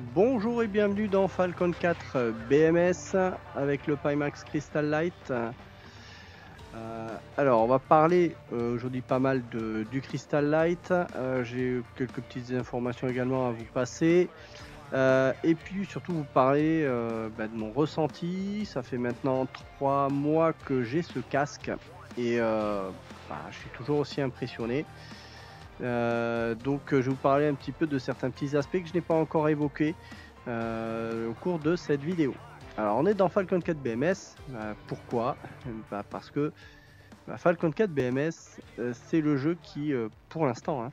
Bonjour et bienvenue dans Falcon 4 BMS avec le Pimax Crystal Light. Alors on va parler aujourd'hui pas mal du Crystal Light. J'ai quelques petites informations également à vous passer. Et puis surtout vous parler de mon ressenti. Ça fait maintenant 3 mois que j'ai ce casque et je suis toujours aussi impressionné. Donc je vais vous parler un petit peu de certains petits aspects que je n'ai pas encore évoqués au cours de cette vidéo. Alors on est dans Falcon 4 BMS, pourquoi? Parce que Falcon 4 BMS c'est le jeu qui pour l'instant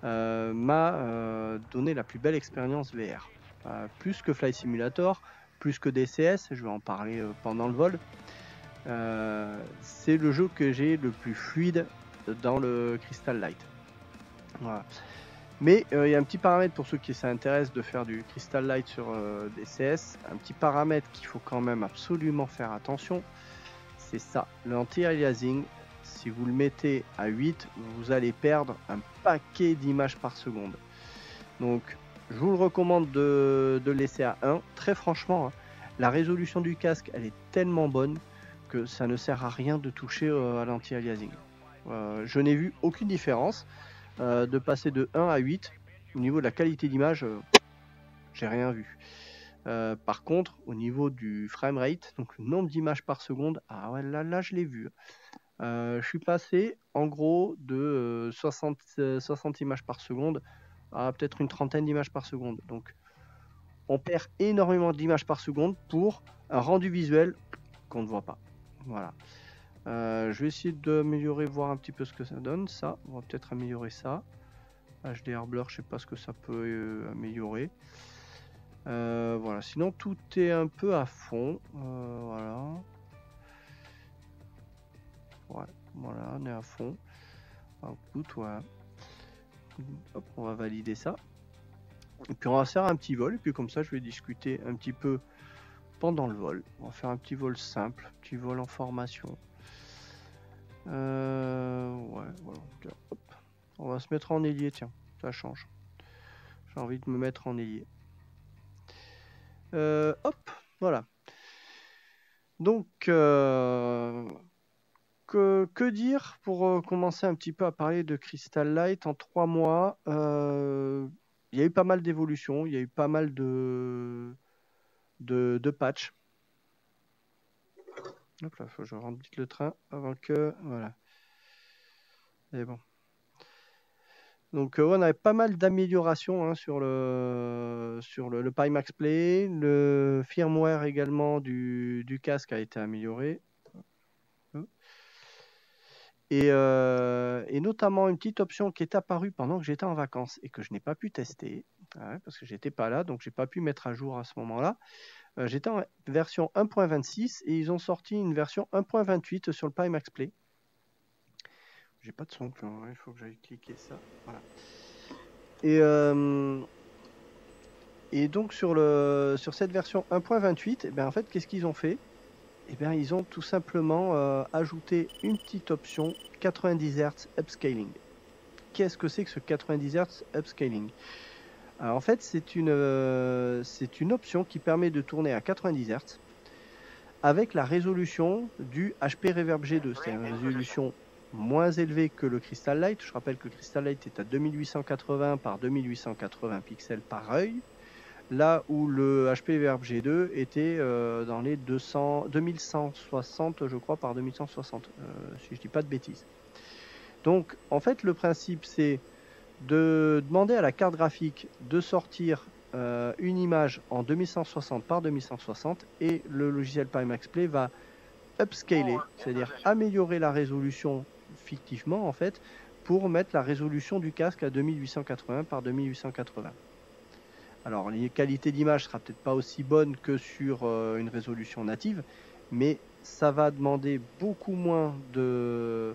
m'a donné la plus belle expérience VR. Plus que Flight Simulator, plus que DCS, je vais en parler pendant le vol. C'est le jeu que j'ai le plus fluide dans le Crystal Light. Voilà. Mais il y a un petit paramètre pour ceux qui s'intéressent de faire du Crystal Light sur DCS. Un petit paramètre qu'il faut quand même absolument faire attention, c'est ça, l'anti-aliasing. Si vous le mettez à 8, vous allez perdre un paquet d'images par seconde. Donc je vous le recommande de le laisser à 1. Très franchement, la résolution du casque, elle est tellement bonne que ça ne sert à rien de toucher à l'anti-aliasing. Je n'ai vu aucune différence. De passer de 1 à 8 au niveau de la qualité d'image, j'ai rien vu. Par contre, au niveau du framerate, donc le nombre d'images par seconde, ah ouais, là je l'ai vu. Je suis passé en gros de 60 images par seconde à peut-être une trentaine d'images par seconde. Donc on perd énormément d'images par seconde pour un rendu visuel qu'on ne voit pas. Voilà. Je vais essayer d'améliorer, voir un petit peu ce que ça donne. Ça, on va peut-être améliorer ça. HDR Blur, je sais pas ce que ça peut améliorer. Voilà, sinon tout est un peu à fond. Voilà. Ouais, voilà, on est à fond. Output, voilà. Hop, on va valider ça. Et puis on va faire un petit vol. Et puis comme ça, je vais discuter un petit peu pendant le vol. On va faire un petit vol simple, petit vol en formation. Ouais, voilà. Hop. On va se mettre en ailier, tiens, ça change. J'ai envie de me mettre en ailier. Hop, voilà. Donc, que dire pour commencer un petit peu à parler de Crystal Light en 3 mois? Il y a eu pas mal d'évolutions, il y a eu pas mal de patchs. Hop là, faut que je rentre vite le train avant que... Voilà. Et bon. Donc on avait pas mal d'améliorations sur le Pimax Play. Le firmware également du casque a été amélioré. Et notamment une petite option qui est apparue pendant que j'étais en vacances et que je n'ai pas pu tester, parce que j'étais pas là, donc j'ai pas pu mettre à jour à ce moment-là. J'étais en version 1.26 et ils ont sorti une version 1.28 sur le Pimax Play. J'ai pas de son, il faut que j'aille cliquer ça. Voilà. Et donc sur cette version 1.28, en fait, qu'est-ce qu'ils ont fait? Ils ont tout simplement ajouté une petite option 90 Hz upscaling. Qu'est-ce que c'est que ce 90 Hz upscaling? Alors, en fait, c'est une option qui permet de tourner à 90 Hz avec la résolution du HP Reverb G2. C'est une résolution moins élevée que le Crystal Light. Je rappelle que le Crystal Light est à 2880 par 2880 pixels par œil. Là où le HP Reverb G2 était dans les 2160, je crois, par 2160, si je dis pas de bêtises. Donc, en fait, le principe, c'est de demander à la carte graphique de sortir une image en 2160 par 2160 et le logiciel Pimax Play va upscaler, c'est-à-dire améliorer la résolution fictivement, en fait, pour mettre la résolution du casque à 2880 par 2880. Alors, les qualités d'image ne sera peut-être pas aussi bonne que sur une résolution native, mais ça va demander beaucoup moins de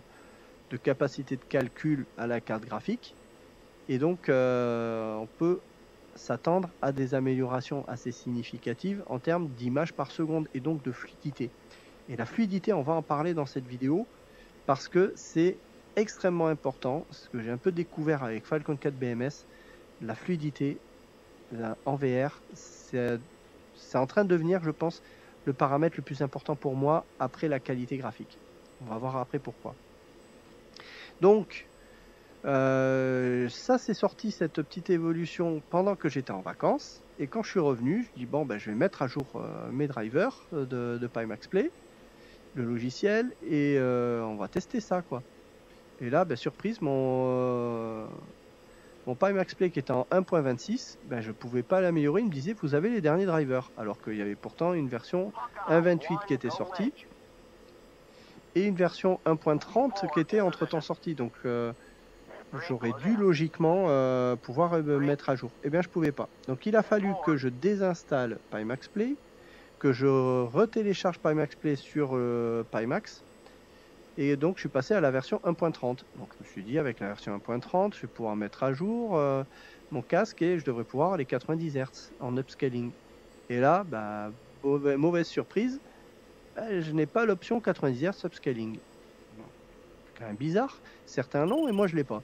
capacité de calcul à la carte graphique. Et donc, on peut s'attendre à des améliorations assez significatives en termes d'images par seconde et donc de fluidité. Et la fluidité, on va en parler dans cette vidéo parce que c'est extrêmement important. Ce que j'ai un peu découvert avec Falcon 4 BMS, la fluidité, en VR, c'est en train de devenir, je pense, le paramètre le plus important pour moi après la qualité graphique. On va voir après pourquoi. Donc, ça c'est sorti, cette petite évolution, pendant que j'étais en vacances. Et quand je suis revenu, je dis bon, ben, je vais mettre à jour mes drivers de Pimax Play, le logiciel, et on va tester ça, quoi. Et là, ben, surprise, mon Pimax Play qui était en 1.26, ben, je ne pouvais pas l'améliorer. Il me disait vous avez les derniers drivers, alors qu'il y avait pourtant une version 1.28 qui était sortie et une version 1.30 qui était entre-temps sortie. Donc j'aurais dû logiquement pouvoir me mettre à jour. Eh bien, je ne pouvais pas. Donc il a fallu que je désinstalle Pimax Play, que je retélécharge Pimax Play sur Pimax. Et donc je suis passé à la version 1.30. Donc je me suis dit avec la version 1.30, je vais pouvoir mettre à jour mon casque et je devrais pouvoir aller 90 Hz en upscaling. Et là, bah, mauvaise surprise, je n'ai pas l'option 90 Hz upscaling. C'est quand même bizarre, certains l'ont et moi je ne l'ai pas.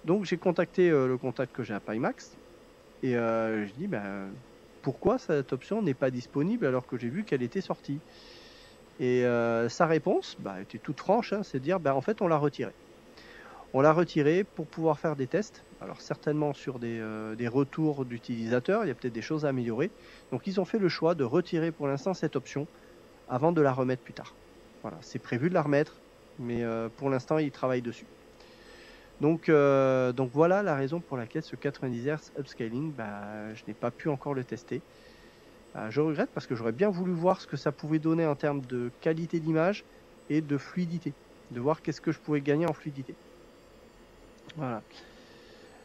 Donc j'ai contacté le contact que j'ai à Pimax et je dis pourquoi cette option n'est pas disponible alors que j'ai vu qu'elle était sortie. Et sa réponse était toute franche, hein, c'est de dire en fait on l'a retirée. On l'a retirée pour pouvoir faire des tests. Alors certainement sur des retours d'utilisateurs, il y a peut-être des choses à améliorer. Donc ils ont fait le choix de retirer pour l'instant cette option avant de la remettre plus tard. Voilà, c'est prévu de la remettre, mais pour l'instant ils travaillent dessus. Donc voilà la raison pour laquelle ce 90 Hz upscaling, je n'ai pas pu encore le tester. Je regrette parce que j'aurais bien voulu voir ce que ça pouvait donner en termes de qualité d'image et de fluidité, de voir qu'est-ce que je pouvais gagner en fluidité. Voilà.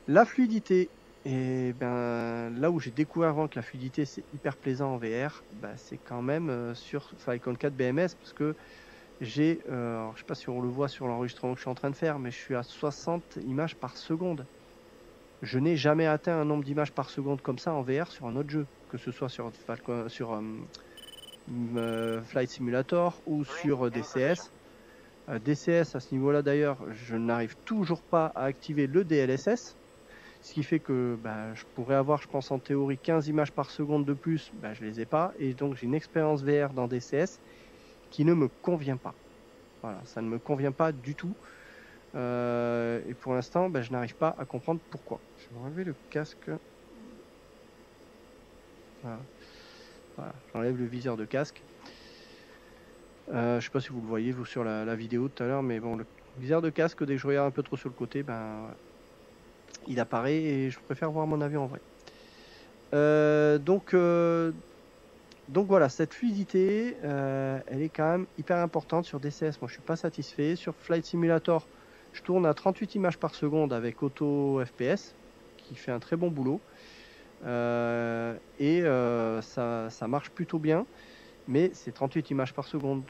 La fluidité, et là où j'ai découvert avant que la fluidité c'est hyper plaisant en VR, c'est quand même sur Falcon 4 BMS parce que j'ai, je sais pas si on le voit sur l'enregistrement que je suis en train de faire, mais je suis à 60 images par seconde. Je n'ai jamais atteint un nombre d'images par seconde comme ça en VR sur un autre jeu, que ce soit sur Flight Simulator ou sur DCS. DCS à ce niveau-là d'ailleurs, je n'arrive toujours pas à activer le DLSS, ce qui fait que je pourrais avoir, je pense en théorie, 15 images par seconde de plus, je les ai pas, et donc j'ai une expérience VR dans DCS qui ne me convient pas. Voilà, ça ne me convient pas du tout. Et pour l'instant, je n'arrive pas à comprendre pourquoi. Je vais enlever le casque. Voilà, j'enlève le viseur de casque. Je ne sais pas si vous le voyez vous sur la vidéo tout à l'heure, mais bon, le viseur de casque, dès que je regarde un peu trop sur le côté, il apparaît et je préfère voir mon avion en vrai. Donc voilà, cette fluidité, elle est quand même hyper importante sur DCS. Moi, je suis pas satisfait. Sur Flight Simulator, je tourne à 38 images par seconde avec Auto FPS, qui fait un très bon boulot. Ça marche plutôt bien, mais c'est 38 images par seconde.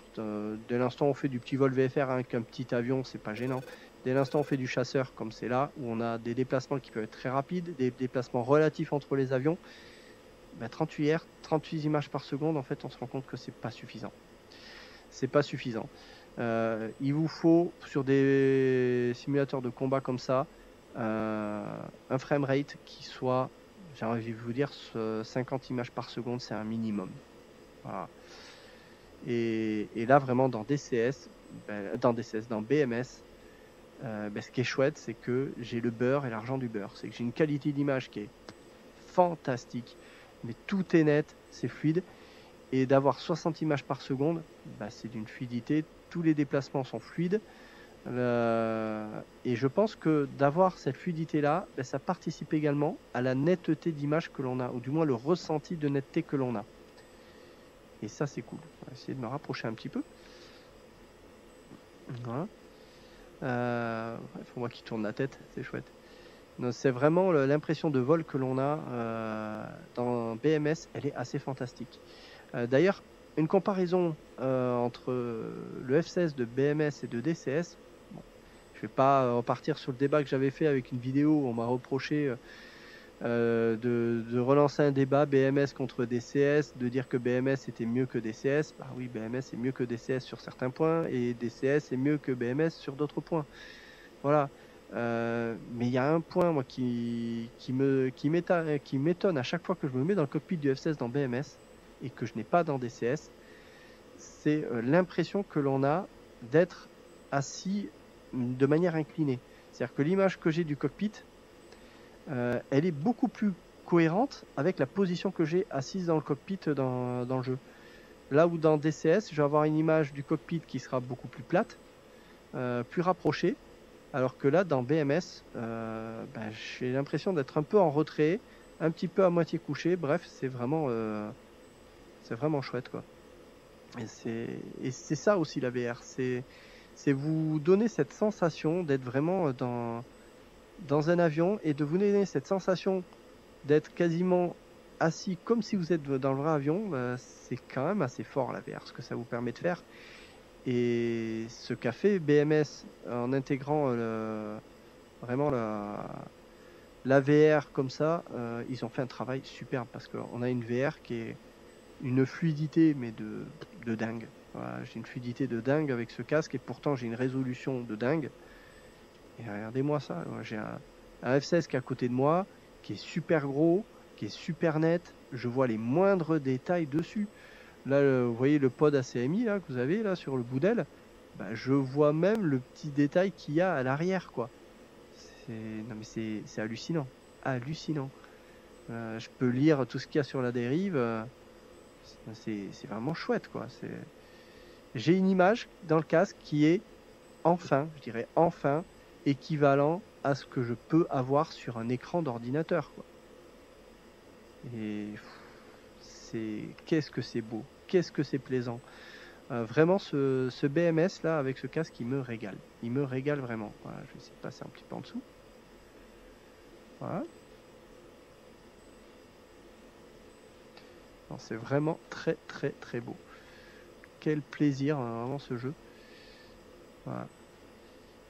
Dès l'instant on fait du petit vol VFR avec un petit avion, c'est pas gênant. Dès l'instant on fait du chasseur, comme c'est là, où on a des déplacements qui peuvent être très rapides, des déplacements relatifs entre les avions, 38 images par seconde, en fait on se rend compte que c'est pas suffisant. C'est pas suffisant. Il vous faut, sur des simulateurs de combat comme ça, un framerate qui soit, j'ai envie de vous dire, 50 images par seconde, c'est un minimum. Voilà. Et là, vraiment, dans DCS, dans BMS, ce qui est chouette, c'est que j'ai le beurre et l'argent du beurre. C'est que j'ai une qualité d'image qui est fantastique, mais tout est net, c'est fluide. Et d'avoir 60 images par seconde, c'est d'une fluidité. Tous les déplacements sont fluides. Et je pense que d'avoir cette fluidité-là, ça participe également à la netteté d'image que l'on a, ou du moins le ressenti de netteté que l'on a. Et ça, c'est cool. On va essayer de me rapprocher un petit peu. Voilà. Faut moi qui tourne la tête, c'est chouette. C'est vraiment l'impression de vol que l'on a dans BMS, elle est assez fantastique. D'ailleurs, une comparaison entre le F16 de BMS et de DCS, je ne vais pas repartir sur le débat que j'avais fait avec une vidéo où on m'a reproché de relancer un débat BMS contre DCS, de dire que BMS était mieux que DCS. Oui, BMS est mieux que DCS sur certains points et DCS est mieux que BMS sur d'autres points. Voilà. Mais il y a un point moi qui m'étonne à chaque fois que je me mets dans le cockpit du F-16 dans BMS et que je n'ai pas dans DCS, c'est l'impression que l'on a d'être assis de manière inclinée. C'est-à-dire que l'image que j'ai du cockpit, elle est beaucoup plus cohérente avec la position que j'ai assise dans le cockpit dans le jeu. Là où dans DCS, je vais avoir une image du cockpit qui sera beaucoup plus plate, plus rapprochée, alors que là, dans BMS, j'ai l'impression d'être un peu en retrait, un petit peu à moitié couché. Bref, c'est vraiment chouette, quoi. Et c'est ça aussi la VR, c'est vous donner cette sensation d'être vraiment dans un avion et de vous donner cette sensation d'être quasiment assis comme si vous êtes dans le vrai avion. C'est quand même assez fort la VR, ce que ça vous permet de faire. Et ce qu'a fait BMS en intégrant vraiment la VR comme ça, ils ont fait un travail superbe parce qu'on a une VR qui est une fluidité mais de dingue. Voilà, j'ai une fluidité de dingue avec ce casque et pourtant j'ai une résolution de dingue. Et regardez-moi ça, j'ai un F-16 qui est à côté de moi, qui est super gros, qui est super net. Je vois les moindres détails dessus. Là, vous voyez le pod ACMI là, que vous avez là sur le bout d'aile. Je vois même le petit détail qu'il y a à l'arrière, quoi. Non mais c'est hallucinant, hallucinant. Je peux lire tout ce qu'il y a sur la dérive. C'est vraiment chouette, quoi. J'ai une image dans le casque qui est enfin, je dirais enfin, équivalent à ce que je peux avoir sur un écran d'ordinateur, quoi. Et qu'est-ce que c'est beau, qu'est-ce que c'est plaisant. Vraiment, ce BMS là avec ce casque, il me régale. Il me régale vraiment. Voilà, je vais essayer de passer un petit peu en dessous. Voilà. C'est vraiment très très très beau. Quel plaisir, hein, vraiment ce jeu. Voilà.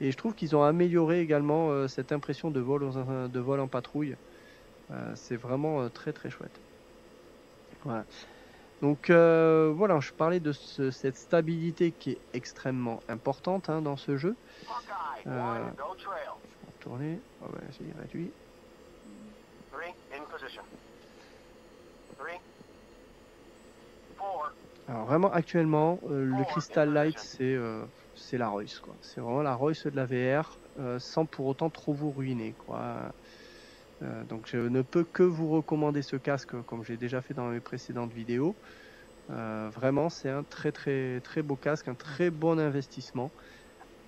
Et je trouve qu'ils ont amélioré également cette impression de vol en patrouille. C'est vraiment très très chouette. Voilà. Donc voilà, je parlais de cette stabilité qui est extrêmement importante, hein, dans ce jeu. Je vais retourner. Oh, c'est réduit. Alors vraiment actuellement, le Crystal Light c'est la Royce, quoi. C'est vraiment la Royce de la VR, sans pour autant trop vous ruiner, quoi. Donc je ne peux que vous recommander ce casque comme j'ai déjà fait dans mes précédentes vidéos. Vraiment c'est un très très très beau casque, un très bon investissement,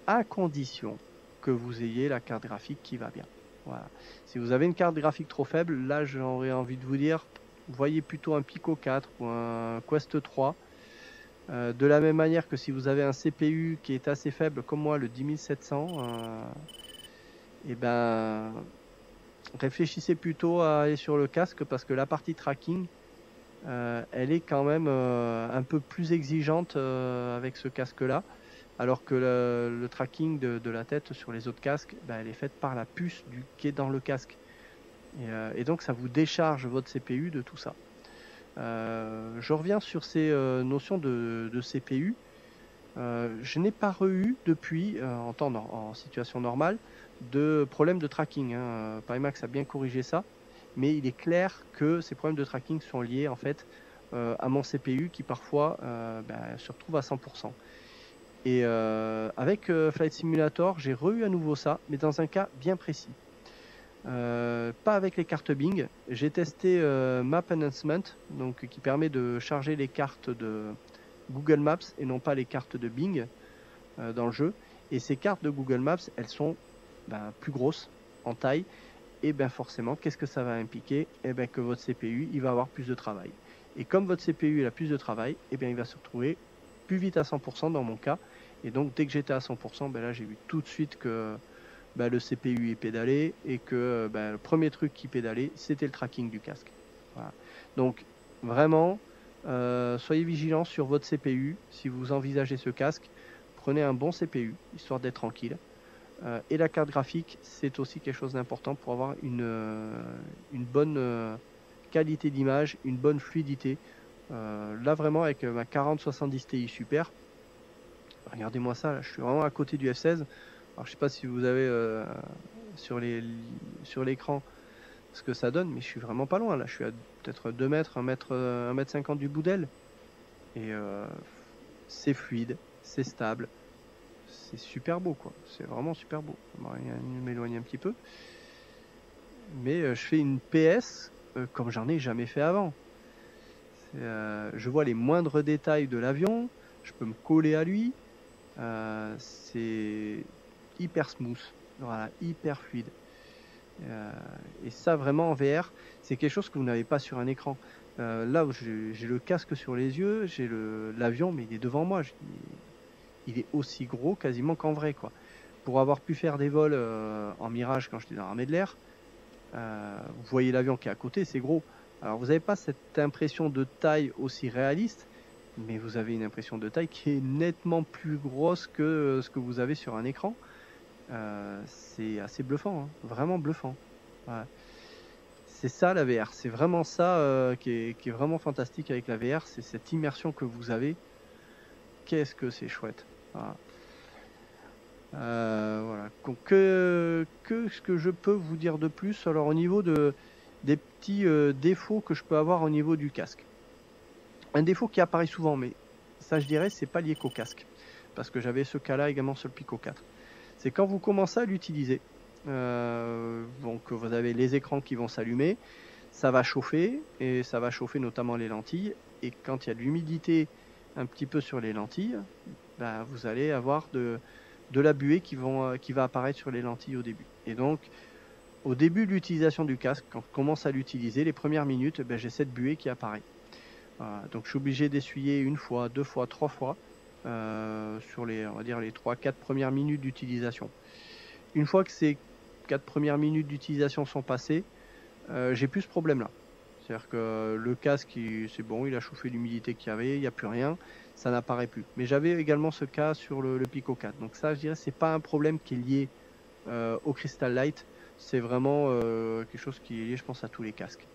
à condition que vous ayez la carte graphique qui va bien. Voilà. Si vous avez une carte graphique trop faible, là j'aurais envie de vous dire, voyez plutôt un Pico 4 ou un Quest 3. De la même manière que si vous avez un CPU qui est assez faible comme moi, le 10700, et ben réfléchissez plutôt à aller sur le casque parce que la partie tracking, elle est quand même un peu plus exigeante avec ce casque là, alors que le tracking de la tête sur les autres casques, elle est faite par la puce qui est dans le casque, et donc ça vous décharge votre CPU de tout ça. Je reviens sur ces notions de CPU. Je n'ai pas eu depuis, en situation normale, de problème de tracking, hein. Pimax a bien corrigé ça, mais il est clair que ces problèmes de tracking sont liés en fait à mon CPU qui parfois se retrouve à 100%. Et avec Flight Simulator, j'ai eu à nouveau ça, mais dans un cas bien précis. Pas avec les cartes Bing. J'ai testé Map Enhancement, donc qui permet de charger les cartes de Google Maps et non pas les cartes de Bing dans le jeu. Et ces cartes de Google Maps, elles sont plus grosses en taille. Et forcément, qu'est-ce que ça va impliquer? Que votre CPU, il va avoir plus de travail. Et comme votre CPU il a plus de travail, il va se retrouver plus vite à 100% dans mon cas. Et donc dès que j'étais à 100%, là j'ai vu tout de suite que le CPU est pédalé et que le premier truc qui pédalait, c'était le tracking du casque. Voilà. Donc vraiment, soyez vigilants sur votre CPU. Si vous envisagez ce casque, prenez un bon CPU, histoire d'être tranquille. Et la carte graphique, c'est aussi quelque chose d'important pour avoir une bonne qualité d'image, une bonne fluidité. Là vraiment avec ma 4070 Ti Super, regardez-moi ça, là, je suis vraiment à côté du F16. Alors je sais pas si vous avez sur l'écran ce que ça donne, mais je suis vraiment pas loin là. Je suis à peut-être 2 mètres, 1 mètre 50 du bout d'aile. Et c'est fluide, c'est stable, c'est super beau quoi. C'est vraiment super beau. Je m'éloigne un petit peu. Mais je fais une PS comme j'en ai jamais fait avant. Je vois les moindres détails de l'avion, je peux me coller à lui. C'est hyper smooth, voilà, hyper fluide. Et ça vraiment en VR, c'est quelque chose que vous n'avez pas sur un écran. Là où j'ai le casque sur les yeux, j'ai l'avion, mais il est devant moi. Il est aussi gros quasiment qu'en vrai, quoi. Pour avoir pu faire des vols en Mirage quand j'étais dans l'armée de l'air, vous voyez l'avion qui est à côté, c'est gros. Alors vous n'avez pas cette impression de taille aussi réaliste, mais vous avez une impression de taille qui est nettement plus grosse que ce que vous avez sur un écran. C'est assez bluffant, hein, vraiment bluffant. Ouais. C'est ça la VR, c'est vraiment ça qui est vraiment fantastique avec la VR, c'est cette immersion que vous avez. Qu'est-ce que c'est chouette. Voilà. Voilà. Donc, ce que je peux vous dire de plus, alors au niveau des petits défauts que je peux avoir au niveau du casque. Un défaut qui apparaît souvent, mais ça je dirais c'est pas lié qu'au casque, parce que j'avais ce cas-là également sur le Pico 4. C'est quand vous commencez à l'utiliser, donc vous avez les écrans qui vont s'allumer, ça va chauffer, et ça va chauffer notamment les lentilles, et quand il y a de l'humidité un petit peu sur les lentilles, bah, vous allez avoir de la buée qui va apparaître sur les lentilles au début. Et donc, au début de l'utilisation du casque, quand on commence à l'utiliser, les premières minutes, j'ai cette buée qui apparaît. Donc je suis obligé d'essuyer une fois, 2 fois, 3 fois sur on va dire les 3-4 premières minutes d'utilisation. Une fois que ces 4 premières minutes d'utilisation sont passées, j'ai plus ce problème-là. C'est-à-dire que le casque, c'est bon, il a chauffé l'humidité qu'il y avait, il n'y a plus rien, ça n'apparaît plus. Mais j'avais également ce cas sur le Pico 4. Donc ça, je dirais, c'est pas un problème qui est lié au Crystal Light. C'est vraiment quelque chose qui est lié, je pense, à tous les casques.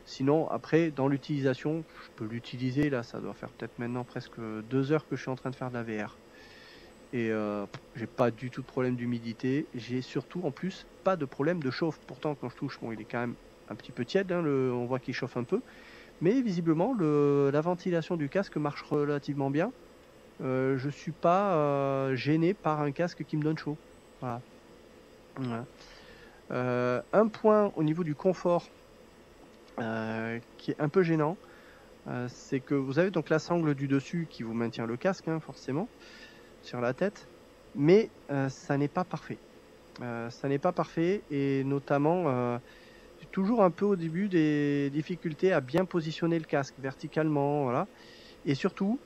Sinon, après, dans l'utilisation, je peux l'utiliser. Là, ça doit faire peut-être maintenant presque 2 heures que je suis en train de faire de la VR. Et j'ai pas du tout de problème d'humidité. J'ai surtout, en plus, pas de problème de chauffe. Pourtant, quand je touche, bon, il est quand même un petit peu tiède. Hein, on voit qu'il chauffe un peu. Mais visiblement, la ventilation du casque marche relativement bien. Je suis pas gêné par un casque qui me donne chaud. Voilà. Voilà. Un point au niveau du confort qui est un peu gênant, c'est que vous avez donc la sangle du dessus qui vous maintient le casque, hein, forcément, sur la tête, mais ça n'est pas parfait. Ça n'est pas parfait, et notamment toujours un peu au début des difficultés à bien positionner le casque verticalement, voilà. Et surtout,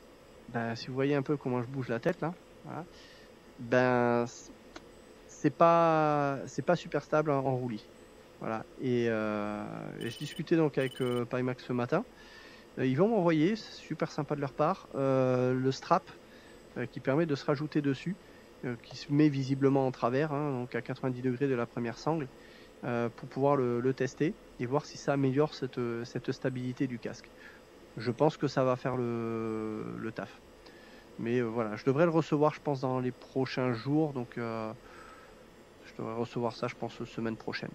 si vous voyez un peu comment je bouge la tête là, voilà, c'est pas super stable en roulis. Voilà. Et je discutais donc avec Pimax ce matin. Ils vont m'envoyer, c'est super sympa de leur part, le strap qui permet de se rajouter dessus, qui se met visiblement en travers, hein, donc à 90 degrés de la première sangle, pour pouvoir le tester et voir si ça améliore cette stabilité du casque. Je pense que ça va faire le taf. Mais voilà, je devrais le recevoir, je pense, dans les prochains jours. Donc, je devrais recevoir ça, je pense, semaine prochaine.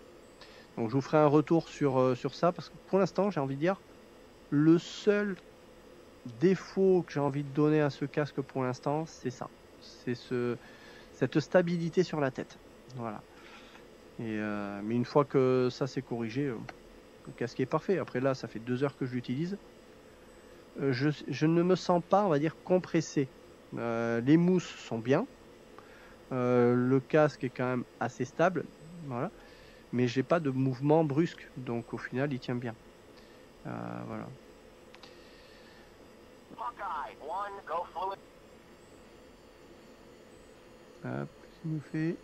Donc, je vous ferai un retour sur ça, parce que pour l'instant, j'ai envie de dire, le seul défaut que j'ai envie de donner à ce casque pour l'instant, c'est ça. C'est cette stabilité sur la tête. Voilà. Et, mais une fois que ça c'est corrigé, le casque est parfait. Après là, ça fait 2 heures que je l'utilise. Je ne me sens pas, on va dire, compressé. Les mousses sont bien. Le casque est quand même assez stable. Voilà. Mais j'ai pas de mouvement brusque. Donc au final, il tient bien. Voilà. Hop, il nous fait.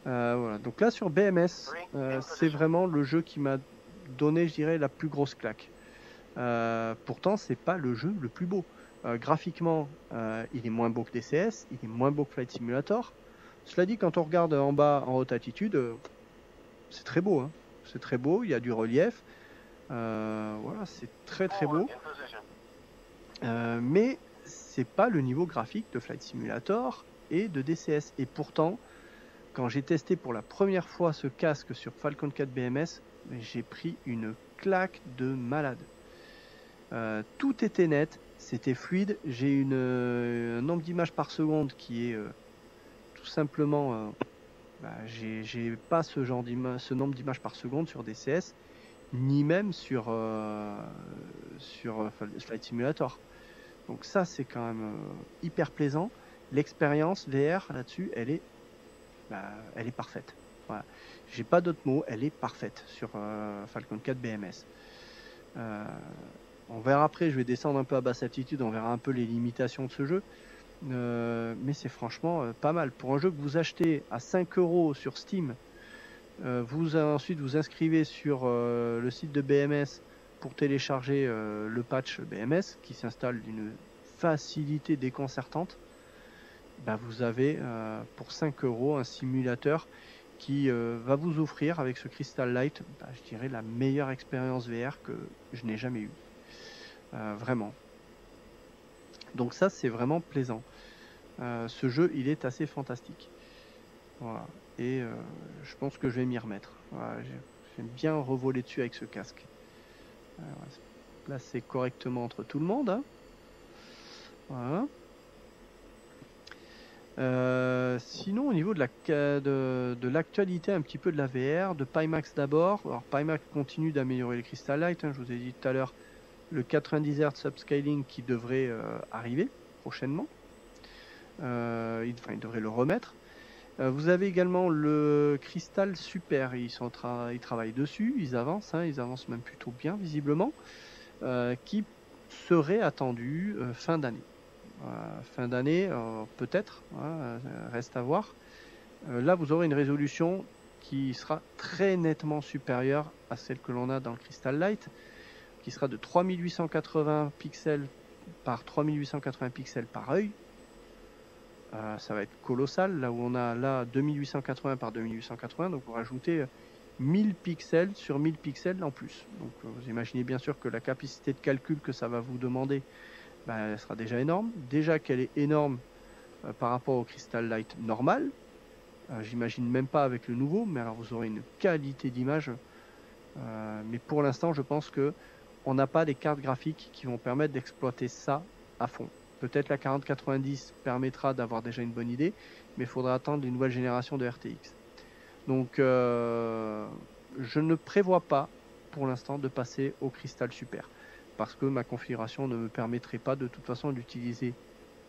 Voilà. Donc là sur BMS, c'est vraiment le jeu qui m'a donné, je dirais, la plus grosse claque. Pourtant, c'est pas le jeu le plus beau. Graphiquement, il est moins beau que DCS, il est moins beau que Flight Simulator. Cela dit, quand on regarde en bas, en haute altitude, c'est très beau. Hein. C'est très beau, il y a du relief. Voilà, c'est très beau. Mais c'est pas le niveau graphique de Flight Simulator et de DCS. Et pourtant, quand j'ai testé pour la première fois ce casque sur Falcon 4 BMS, j'ai pris une claque de malade. Tout était net, c'était fluide. J'ai un nombre d'images par seconde qui est tout simplement... j'ai pas ce nombre d'images par seconde sur DCS, ni même sur Flight Simulator. Donc ça, c'est quand même hyper plaisant. L'expérience VR là-dessus, elle est parfaite. Voilà. J'ai pas d'autres mots, elle est parfaite sur Falcon 4 BMS. On verra après, je vais descendre un peu à basse altitude, on verra un peu les limitations de ce jeu. Mais c'est franchement pas mal. Pour un jeu que vous achetez à 5 € sur Steam, ensuite vous inscrivez sur le site de BMS pour télécharger le patch BMS qui s'installe d'une facilité déconcertante. Vous avez pour 5 € un simulateur qui va vous offrir avec ce Crystal Light, je dirais la meilleure expérience VR que je n'ai jamais eue. Vraiment. Donc ça, c'est vraiment plaisant. Ce jeu, il est assez fantastique. Voilà. Et je pense que je vais m'y remettre. Voilà, j'aime bien revoler dessus avec ce casque. Placé correctement entre tout le monde. Hein. Voilà. Sinon, au niveau de l'actualité un petit peu de la VR, de Pimax d'abord. Alors, Pimax continue d'améliorer les Crystal Light. Hein, je vous ai dit tout à l'heure le 90 Hz upscaling qui devrait arriver prochainement. Il devrait le remettre. Vous avez également le Crystal Super. Ils travaillent dessus. Ils avancent même plutôt bien visiblement. Qui serait attendu fin d'année. Fin d'année, peut-être, reste à voir. Là, vous aurez une résolution qui sera très nettement supérieure à celle que l'on a dans le Crystal Light, qui sera de 3880 pixels par 3880 pixels par œil. Ça va être colossal, là où on a là 2880 par 2880, donc vous rajoutez 1000 pixels sur 1000 pixels en plus. Donc vous imaginez bien sûr que la capacité de calcul que ça va vous demander, elle sera déjà énorme. Déjà qu'elle est énorme par rapport au Crystal Light normal. J'imagine même pas avec le nouveau, mais alors vous aurez une qualité d'image. Mais pour l'instant, je pense que on n'a pas des cartes graphiques qui vont permettre d'exploiter ça à fond. Peut-être la 4090 permettra d'avoir déjà une bonne idée, mais il faudra attendre une nouvelle génération de RTX. Donc je ne prévois pas pour l'instant de passer au Crystal Super parce que ma configuration ne me permettrait pas de toute façon d'utiliser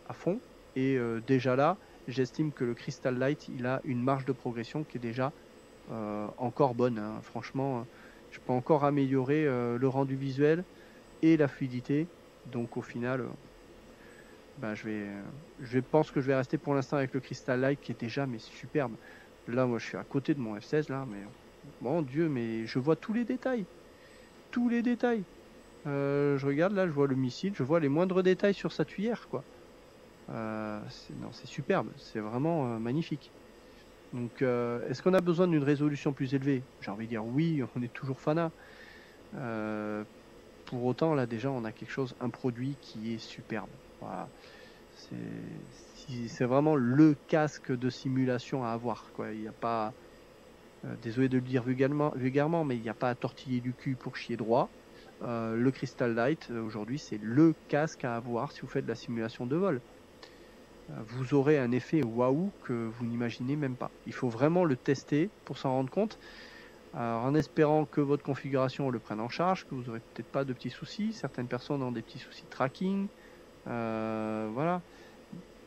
à fond et déjà là j'estime que le Crystal Light il a une marge de progression qui est déjà encore bonne, hein. Franchement je peux encore améliorer le rendu visuel et la fluidité, donc au final je pense que je vais rester pour l'instant avec le Crystal Light qui est déjà mais superbe. Là, moi, je suis à côté de mon F16, là, mais mon Dieu, mais je vois tous les détails. Tous les détails. Je regarde, là, je vois le missile, je vois les moindres détails sur sa tuyère, quoi. C'est superbe, c'est vraiment magnifique. Donc, est-ce qu'on a besoin d'une résolution plus élevée? J'ai envie de dire oui, on est toujours fanat. Pour autant, là, déjà, on a quelque chose, un produit qui est superbe. Voilà. C'est vraiment le casque de simulation à avoir, quoi. Il n'y a pas... désolé de le dire vulgairement, mais il n'y a pas à tortiller du cul pour chier droit. Le Crystal Light, aujourd'hui, c'est le casque à avoir si vous faites de la simulation de vol. Vous aurez un effet waouh que vous n'imaginez même pas. Il faut vraiment le tester pour s'en rendre compte. Alors, en espérant que votre configuration le prenne en charge, que vous n'aurez peut-être pas de petits soucis. Certaines personnes ont des petits soucis de tracking. Voilà.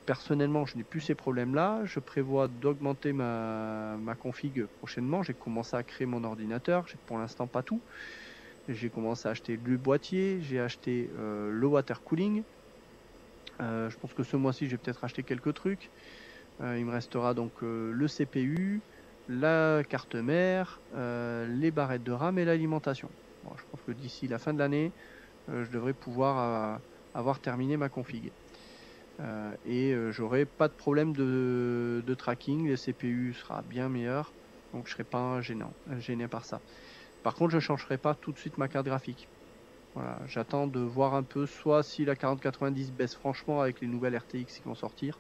Personnellement, je n'ai plus ces problèmes-là. Je prévois d'augmenter ma config prochainement. J'ai commencé à créer mon ordinateur. J'ai pour l'instant pas tout. J'ai commencé à acheter le boîtier. J'ai acheté le water cooling. Je pense que ce mois-ci, je vais peut-être acheter quelques trucs. Il me restera donc le CPU, la carte mère, les barrettes de RAM et l'alimentation. Bon, je pense que d'ici la fin de l'année, je devrais pouvoir avoir terminé ma config. Et j'aurai pas de problème de tracking, le CPU sera bien meilleur, donc je serai pas gêné par ça. Par contre, je changerai pas tout de suite ma carte graphique. Voilà, j'attends de voir un peu soit si la 4090 baisse franchement avec les nouvelles RTX qui vont sortir,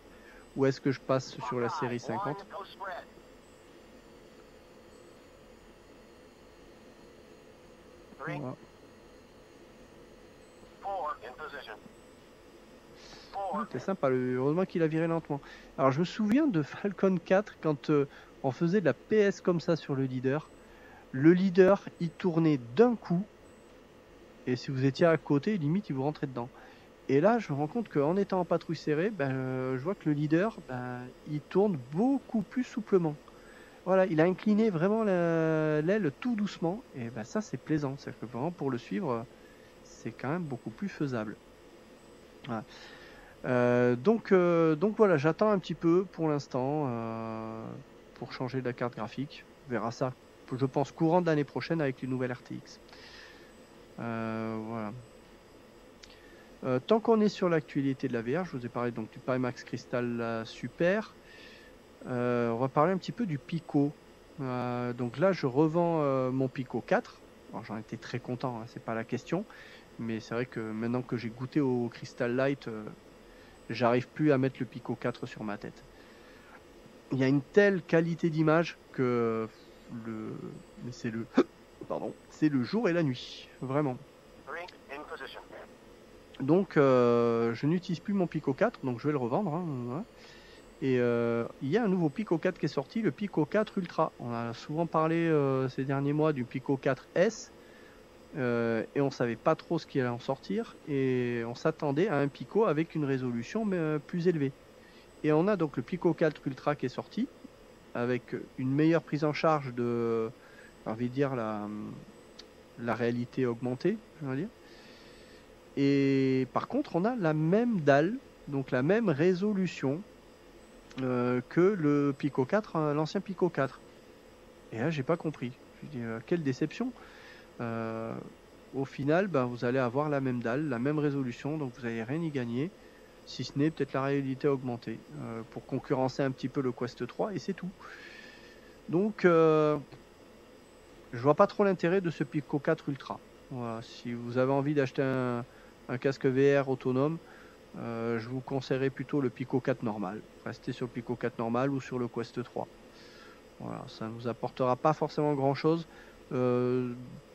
ou est-ce que je passe sur la série 50. Voilà. C'est sympa, heureusement qu'il a viré lentement. Alors je me souviens de Falcon 4 quand on faisait de la PS comme ça sur le leader. Le leader, il tournait d'un coup, et si vous étiez à côté, limite, il vous rentrait dedans. Et là, je me rends compte qu'en étant en patrouille serrée, je vois que le leader, il tourne beaucoup plus souplement. Voilà, il a incliné vraiment l'aile tout doucement, et ça, c'est plaisant. C'est que vraiment, pour le suivre, c'est quand même beaucoup plus faisable. Voilà. Donc voilà, j'attends un petit peu pour l'instant pour changer de la carte graphique. On verra ça, je pense, courant de l'année prochaine avec les nouvelles RTX. Voilà. Tant qu'on est sur l'actualité de la VR, je vous ai parlé donc du Pimax Crystal Super. On va parler un petit peu du Pico. Donc là, je revends mon Pico 4. J'en étais très content, hein, c'est pas la question. Mais c'est vrai que maintenant que j'ai goûté au Crystal Light, j'arrive plus à mettre le Pico 4 sur ma tête. Il y a une telle qualité d'image que c'est le jour et la nuit, vraiment. Donc je n'utilise plus mon Pico 4, donc je vais le revendre. Hein, voilà. Et il y a un nouveau Pico 4 qui est sorti, le Pico 4 Ultra. On a souvent parlé ces derniers mois du Pico 4S. Et on savait pas trop ce qui allait en sortir, et on s'attendait à un Pico avec une résolution plus élevée. Et on a donc le Pico 4 Ultra qui est sorti, avec une meilleure prise en charge de, j'ai envie de dire, la réalité augmentée, je veux dire. Et par contre, on a la même dalle, donc la même résolution que le Pico 4, l'ancien Pico 4. Et là, j'ai pas compris. Je dis, quelle déception. Au final, vous allez avoir la même dalle, la même résolution, donc vous n'allez rien y gagner, si ce n'est peut-être la réalité augmentée, pour concurrencer un petit peu le Quest 3, et c'est tout. Donc, je vois pas trop l'intérêt de ce Pico 4 Ultra. Voilà, si vous avez envie d'acheter un casque VR autonome, je vous conseillerais plutôt le Pico 4 normal. Restez sur le Pico 4 normal ou sur le Quest 3. Voilà, ça ne vous apportera pas forcément grand-chose.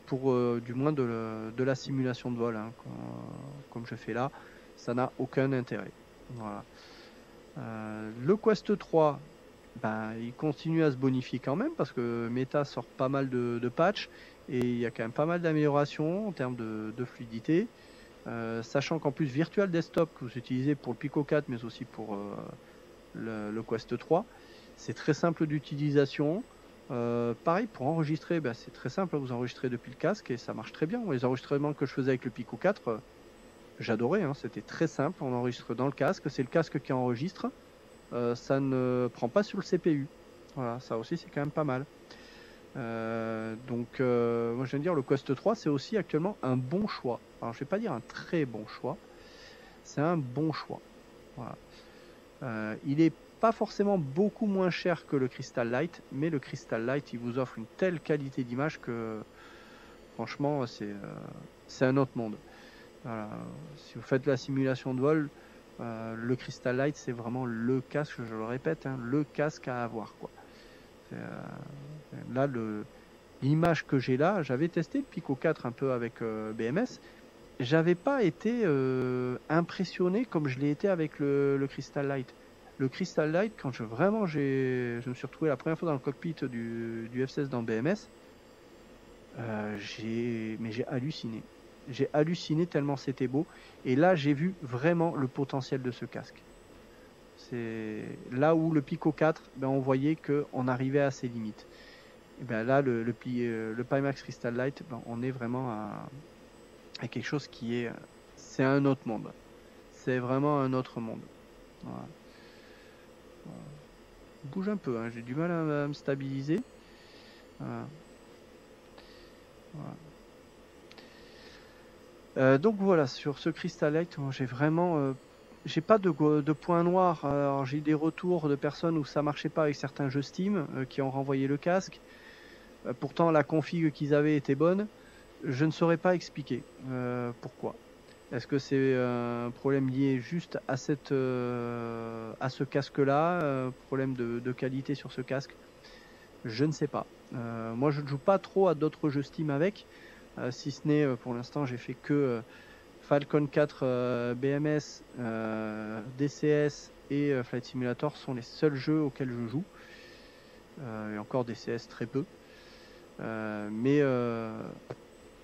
Pour du moins de la simulation de vol, hein, comme je fais là, ça n'a aucun intérêt. Voilà. Le Quest 3, il continue à se bonifier quand même, parce que Meta sort pas mal de patchs, et il y a quand même pas mal d'améliorations en termes de fluidité, sachant qu'en plus Virtual Desktop que vous utilisez pour le Pico 4 mais aussi pour le Quest 3, c'est très simple d'utilisation. Pareil, pour enregistrer, c'est très simple, vous enregistrez depuis le casque et ça marche très bien. Les enregistrements que je faisais avec le Pico 4, j'adorais, hein, c'était très simple, on enregistre dans le casque, c'est le casque qui enregistre, ça ne prend pas sur le CPU. Voilà, ça aussi c'est quand même pas mal. Donc moi je viens de dire, le Quest 3 c'est aussi actuellement un bon choix. Alors je vais pas dire un très bon choix, c'est un bon choix. Voilà. Il est pas forcément beaucoup moins cher que le Crystal Light, mais le Crystal Light il vous offre une telle qualité d'image que franchement c'est un autre monde. Voilà. Si vous faites la simulation de vol, le Crystal Light c'est vraiment le casque, je le répète, hein, le casque à avoir, quoi. Là l'image que j'ai là, j'avais testé le Pico 4 un peu avec BMS, j'avais pas été impressionné comme je l'ai été avec le Crystal Light. Le Crystal Light, quand je me suis retrouvé la première fois dans le cockpit du F-16 dans BMS, j'ai halluciné. J'ai halluciné tellement c'était beau. Et là, j'ai vu vraiment le potentiel de ce casque. C'est là où le Pico 4, on voyait qu'on arrivait à ses limites. Et là, le Pimax Crystal Light, on est vraiment à quelque chose c'est un autre monde. C'est vraiment un autre monde. Voilà. Bouge un peu, hein, j'ai du mal à me stabiliser. Voilà. Voilà. Donc voilà, sur ce Crystal Light, j'ai vraiment j'ai pas de points noirs. Alors j'ai des retours de personnes où ça marchait pas avec certains jeux Steam qui ont renvoyé le casque. Pourtant la config qu'ils avaient était bonne. Je ne saurais pas expliquer pourquoi. Est-ce que c'est un problème lié juste à ce casque-là, problème de qualité sur ce casque? Je ne sais pas. Moi, je ne joue pas trop à d'autres jeux Steam avec, si ce n'est pour l'instant, j'ai fait que Falcon 4 BMS, DCS et Flight Simulator sont les seuls jeux auxquels je joue. Et encore DCS très peu. Mais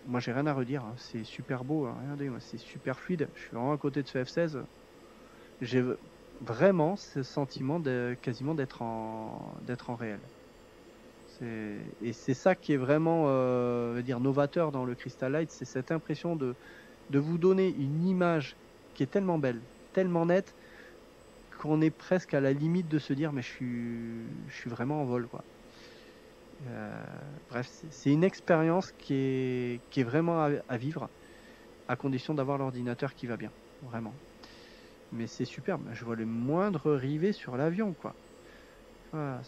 moi j'ai rien à redire, hein. C'est super beau, hein. Regardez, c'est super fluide. Je suis vraiment à côté de ce F16. J'ai vraiment ce sentiment quasiment d'être en réel. Et c'est ça qui est vraiment dire novateur dans le Crystal Light, c'est cette impression de vous donner une image qui est tellement belle, tellement nette, qu'on est presque à la limite de se dire mais je suis vraiment en vol, quoi. Bref, c'est une expérience qui est vraiment à vivre, à condition d'avoir l'ordinateur qui va bien, vraiment. Mais c'est superbe, je vois le moindre rivet sur l'avion, quoi. Voilà,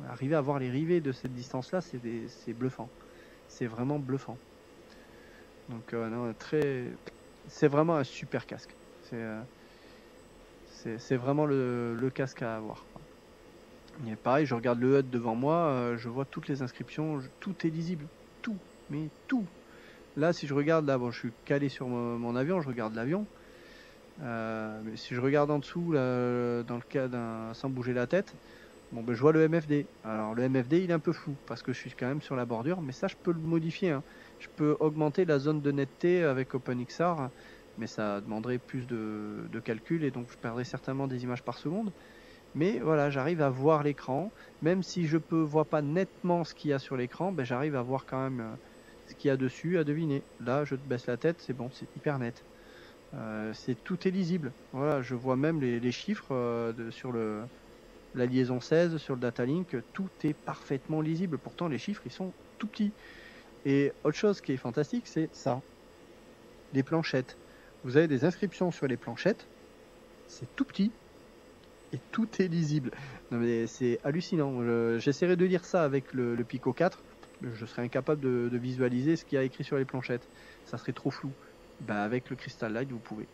arriver à voir les rivets de cette distance-là, c'est bluffant. C'est vraiment bluffant. Donc non, c'est vraiment un super casque. C'est vraiment le casque à avoir. Et pareil, je regarde le HUD devant moi, je vois toutes les inscriptions, tout est lisible, tout, mais tout. Là, si je regarde, là, bon, je suis calé sur mon avion, je regarde l'avion. Mais si je regarde en dessous, là, dans le cas sans bouger la tête, bon, ben, je vois le MFD. Alors le MFD, il est un peu flou parce que je suis quand même sur la bordure, mais ça, je peux le modifier, hein. Je peux augmenter la zone de netteté avec OpenXR, mais ça demanderait plus de calcul et donc je perdrais certainement des images par seconde. Mais voilà, j'arrive à voir l'écran, même si je ne vois pas nettement ce qu'il y a sur l'écran, ben, j'arrive à voir quand même ce qu'il y a dessus, à deviner. Là, je baisse la tête, c'est bon, c'est hyper net. Tout est lisible. Voilà, je vois même les chiffres sur la liaison 16, sur le datalink, tout est parfaitement lisible. Pourtant, les chiffres, ils sont tout petits. Et autre chose qui est fantastique, c'est ça. Les planchettes. Vous avez des inscriptions sur les planchettes, c'est tout petit. Et tout est lisible. Non mais c'est hallucinant. J'essaierai de lire ça avec le Pico 4. Je serais incapable de visualiser ce qu'il y a écrit sur les planchettes. Ça serait trop flou. Bah, avec le Crystal Light, vous pouvez.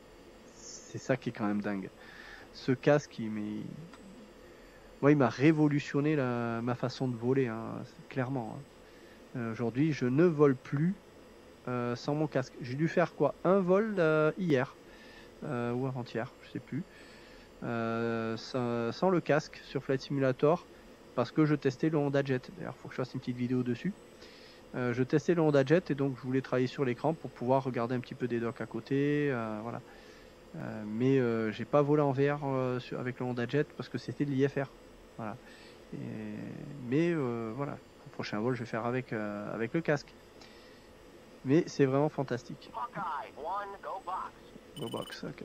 C'est ça qui est quand même dingue. Ce casque, moi, il m'a révolutionné ma façon de voler, hein, clairement. Hein. Aujourd'hui, je ne vole plus sans mon casque. J'ai dû faire quoi? Un vol hier ou avant-hier, je sais plus. Sans le casque sur Flight Simulator parce que je testais le Honda Jet. D'ailleurs, il faut que je fasse une petite vidéo dessus. Je testais le Honda Jet et donc je voulais travailler sur l'écran pour pouvoir regarder un petit peu des docks à côté. Voilà. Mais j'ai pas volé en VR avec le Honda Jet parce que c'était de l'IFR. Voilà. Mais voilà, le prochain vol je vais faire avec le casque. Mais c'est vraiment fantastique. Go box, ok.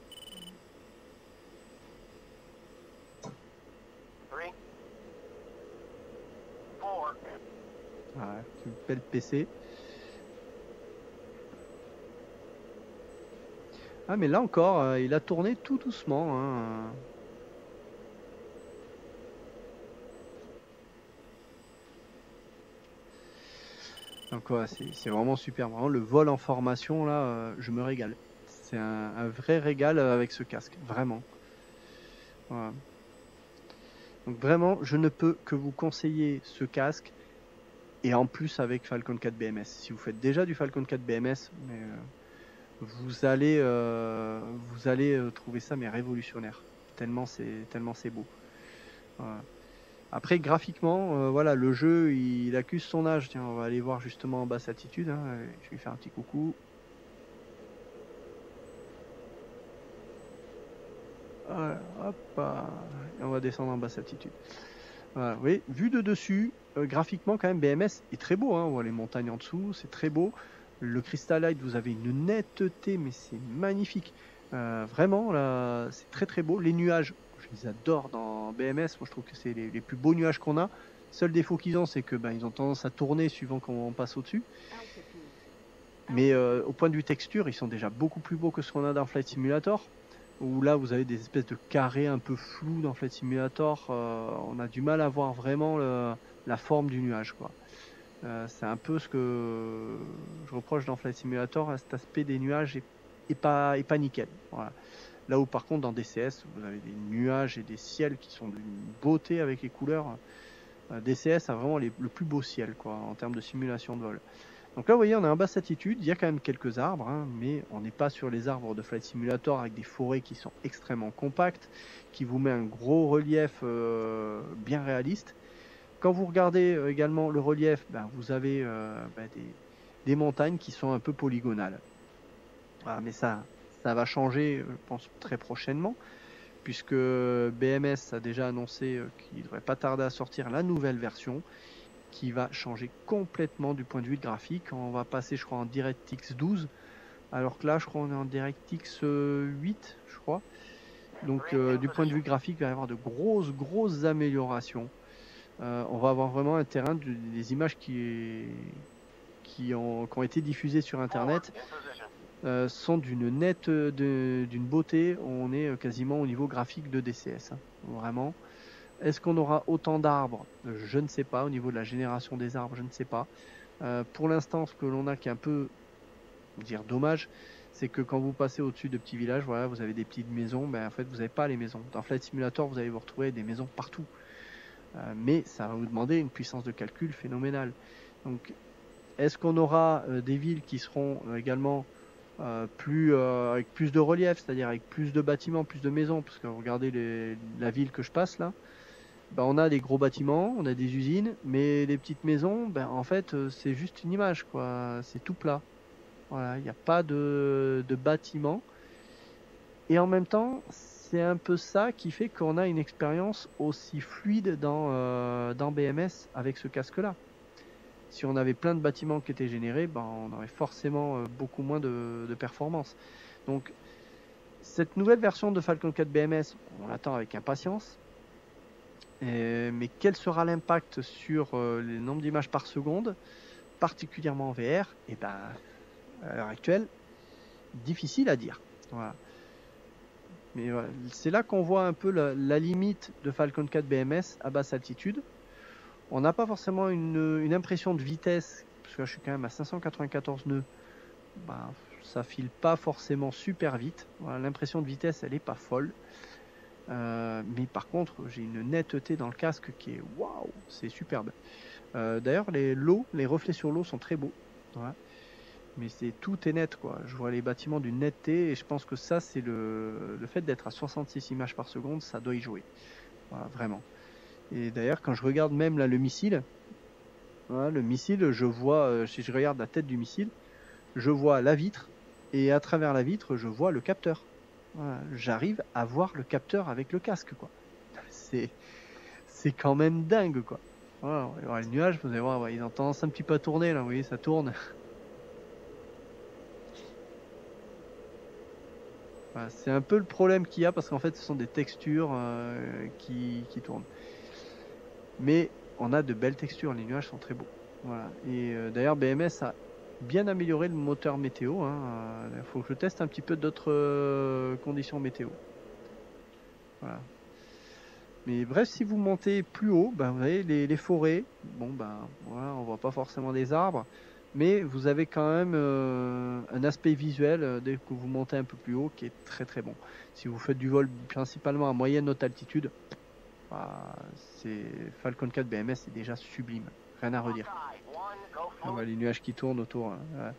Ouais, une belle PC. Ah mais là encore, il a tourné tout doucement. Hein. Donc ouais, c'est vraiment super. Vraiment, le vol en formation, là, je me régale. C'est un vrai régal avec ce casque, vraiment. Voilà. Donc vraiment, je ne peux que vous conseiller ce casque. Et en plus avec Falcon 4 BMS. Si vous faites déjà du Falcon 4 BMS, mais, vous allez trouver ça mais révolutionnaire. Tellement c'est beau. Voilà. Après graphiquement, voilà, le jeu il accuse son âge. Tiens, on va aller voir justement en basse altitude. Hein. Je vais lui faire un petit coucou. Voilà, hop, et on va descendre en basse altitude. Voilà, oui, vu de dessus, graphiquement quand même BMS est très beau, hein. On voit les montagnes en dessous, c'est très beau. Le Crystal Light, vous avez une netteté, mais c'est magnifique. Vraiment, là, c'est très très beau. Les nuages, je les adore dans BMS. Moi, je trouve que c'est les plus beaux nuages qu'on a. Seul défaut qu'ils ont, c'est que ils ont tendance à tourner suivant qu'on passe au-dessus. Mais au point de vue texture, ils sont déjà beaucoup plus beaux que ce qu'on a dans Flight Simulator. Où là vous avez des espèces de carrés un peu flous dans Flight Simulator. On a du mal à voir vraiment la forme du nuage, quoi. C'est un peu ce que je reproche dans Flight Simulator, à cet aspect des nuages est pas nickel. Voilà. Là où par contre dans DCS, vous avez des nuages et des ciels qui sont d'une beauté avec les couleurs. DCS a vraiment le plus beau ciel, quoi, en termes de simulation de vol. Donc là, vous voyez, on est en basse altitude, il y a quand même quelques arbres, hein, mais on n'est pas sur les arbres de Flight Simulator avec des forêts qui sont extrêmement compactes, qui vous met un gros relief bien réaliste. Quand vous regardez également le relief, ben, vous avez des montagnes qui sont un peu polygonales. Voilà, mais ça va changer, je pense, très prochainement, puisque BMS a déjà annoncé qu'il ne devrait pas tarder à sortir la nouvelle version, qui va changer complètement du point de vue graphique. On va passer, je crois, en DirectX 12, alors que là, je crois, on est en DirectX 8, je crois. Donc, du point de vue graphique, il va y avoir de grosses améliorations. On va avoir vraiment un terrain, des images qui ont été diffusées sur Internet sont d'une beauté. On est quasiment au niveau graphique de DCS, hein, vraiment. Est-ce qu'on aura autant d'arbres? Je ne sais pas. Au niveau de la génération des arbres, je ne sais pas. Pour l'instant, ce que l'on a qui est un peu dommage, c'est que quand vous passez au-dessus de petits villages, voilà, vous avez des petites maisons, en fait vous n'avez pas les maisons. Dans Flight Simulator, vous allez vous retrouver des maisons partout. Mais ça va vous demander une puissance de calcul phénoménale. Donc, est-ce qu'on aura des villes qui seront également avec plus de relief, c'est-à-dire avec plus de bâtiments, plus de maisons? Parce que regardez la ville que je passe là, on a des gros bâtiments, on a des usines, mais les petites maisons, en fait, c'est juste une image, quoi. C'est tout plat. Voilà, il n'y a pas de bâtiment. Et en même temps, c'est un peu ça qui fait qu'on a une expérience aussi fluide dans BMS avec ce casque-là. Si on avait plein de bâtiments qui étaient générés, on aurait forcément beaucoup moins de performance. Donc, cette nouvelle version de Falcon 4 BMS, on l'attend avec impatience. Mais quel sera l'impact sur les nombres d'images par seconde, particulièrement en VR? À l'heure actuelle, difficile à dire. Voilà. Mais voilà, c'est là qu'on voit un peu la limite de Falcon 4 BMS à basse altitude. On n'a pas forcément une impression de vitesse, parce que là, je suis quand même à 594 nœuds. Ça file pas forcément super vite. Voilà, l'impression de vitesse, elle n'est pas folle. Mais par contre, j'ai une netteté dans le casque qui est waouh, c'est superbe. D'ailleurs, les reflets sur l'eau sont très beaux. Voilà. Mais tout est net, quoi. Je vois les bâtiments d'une netteté et je pense que ça, c'est le fait d'être à 66 images par seconde, ça doit y jouer. Voilà, vraiment. Et d'ailleurs, quand je regarde même là le missile, je vois, si je regarde la tête du missile, je vois la vitre et à travers la vitre, je vois le capteur. Voilà, j'arrive à voir le capteur avec le casque, quoi. C'est quand même dingue, quoi. Voilà, on va voir les nuages, vous allez voir, ils ont tendance un petit peu à tourner là, vous voyez, ça tourne. Voilà, c'est un peu le problème qu'il y a parce qu'en fait, ce sont des textures qui tournent. Mais on a de belles textures, les nuages sont très beaux. Voilà. Et d'ailleurs, BMS a bien amélioré le moteur météo. Il faut que je teste un petit peu d'autres conditions météo. Voilà. Mais bref, si vous montez plus haut, vous avez les forêts. Bon, voilà, on voit pas forcément des arbres, mais vous avez quand même un aspect visuel dès que vous montez un peu plus haut qui est très très bon. Si vous faites du vol principalement à moyenne haute altitude, c'est Falcon 4 BMS, c'est déjà sublime, rien à redire. On voit les nuages qui tournent autour. Hein. Ouais.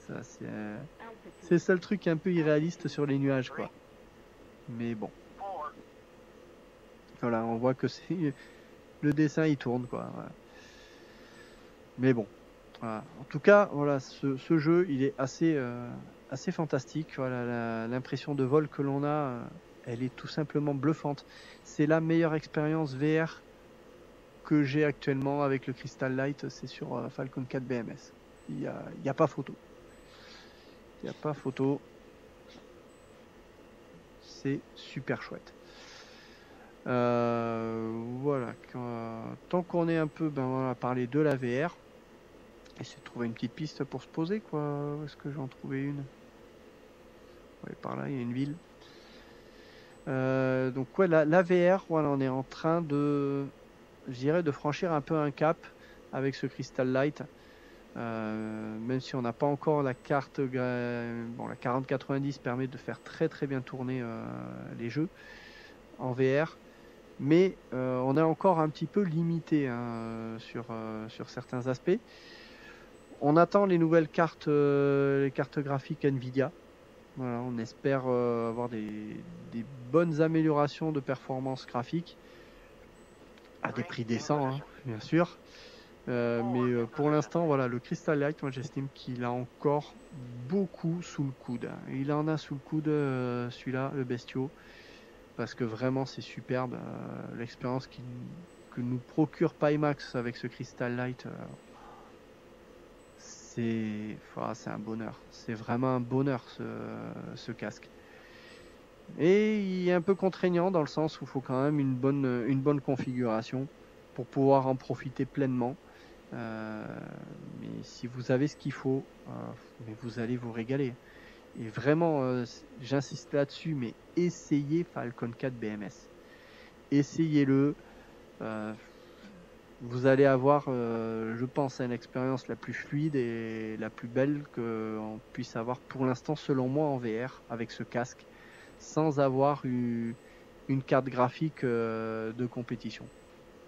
Ça, c'est le seul truc un peu irréaliste sur les nuages, quoi. Mais bon. Voilà, on voit que c'est le dessin il tourne, quoi. Voilà. Mais bon, voilà. En tout cas, voilà, ce jeu il est assez fantastique. Voilà, l'impression de vol que l'on a, elle est tout simplement bluffante. C'est la meilleure expérience VR que j'ai actuellement avec le Crystal Light, c'est sur Falcon 4 BMS. Il y a pas photo. Il n'y a pas photo. C'est super chouette. Voilà. Tant qu'on est un peu on a parlé de la VR. Essayer de trouver une petite piste pour se poser, quoi. Où est-ce que j'en trouvais une? Ouais, par là, il y a une ville. Donc ouais, la VR, voilà, on est en train de je dirais, de franchir un peu un cap avec ce Crystal Light. Même si on n'a pas encore la carte, bon, la 4090 permet de faire très très bien tourner les jeux en VR, mais on est encore un petit peu limité hein, sur certains aspects. On attend les nouvelles cartes, les cartes graphiques Nvidia. Voilà, on espère avoir des bonnes améliorations de performance graphique à des prix décents, hein, bien sûr. Mais pour l'instant, voilà, le Crystal Light, moi j'estime qu'il a encore beaucoup sous le coude. Il en a sous le coude, celui-là, le Bestio, parce que vraiment c'est superbe. L'expérience que nous procure Pimax avec ce Crystal Light, c'est un bonheur. C'est vraiment un bonheur ce casque. Et il est un peu contraignant dans le sens où il faut quand même une bonne configuration pour pouvoir en profiter pleinement. Mais si vous avez ce qu'il faut, mais vous allez vous régaler. Et vraiment, j'insiste là-dessus, mais essayez Falcon 4 BMS. Essayez-le. Vous allez avoir, je pense, une expérience la plus fluide et la plus belle qu'on puisse avoir pour l'instant, selon moi, en VR, avec ce casque, sans avoir eu une carte graphique de compétition.